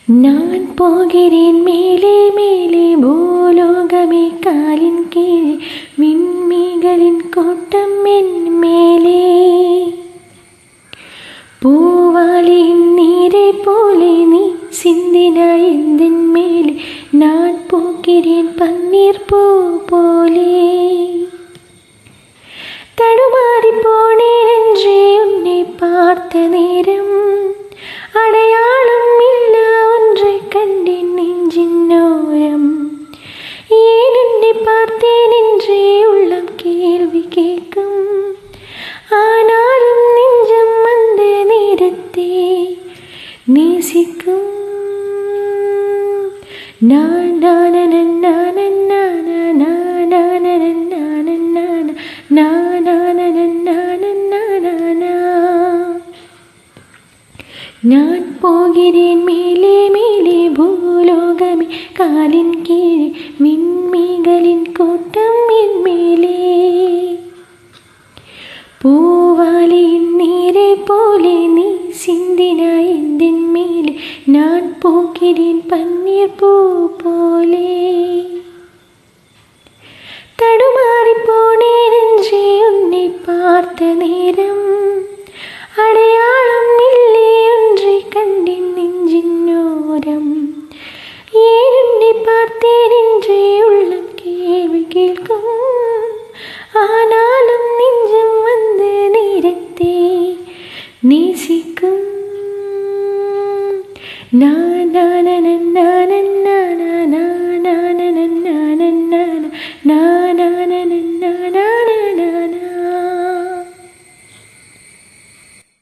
நான் போகிறேன் மேலே மேலே பூலோகமே காலின் கீழே விண்மீன்களின் கோட்டம் என் மேலே பூவாளியின் நீரை போலே நீ சிந்தினாய் எந்தன் மேலே நான் போகிறேன் பன்னீர் பூ போலே தடுமாறி போனேன் என்றே உன்னை பார்த்த நேரம் அடையாளம் இல்ல ஒன்றை கண்டேன் நெஞ்சின் ஓரம் ஏன் என்னை பார்த்தேன் என்றே உள்ளம் கேள்வி கேட்கும் ஆனாலும் நெஞ்சம் அந்த நேரத்தை நேசிக்கும் நான் நான் போகிறேன் மேலே மேலே பூலோகமே காலின் கீழே விண்மீன்களின் கோட்டம் என் மேலே பூவாளியின் நீரை போலே நீ சிந்தினாய் எந்தன் மேலே நான் போகிறேன் பன்னீர் பூ போலே தடுமாறி போனேன் என்றே உன்னை பார்த்த நேரம் அடையாளம் இல்லை ஒன்றை கண்டேன் நெஞ்சின் ஓரம் ஏன் உன்னை பார்த்தேன் என்றே உள்ளம் கேள்வி கேட்கும் ஆனாலும் நெஞ்சம் வந்த நேரத்தை நேசிக்கும் நான்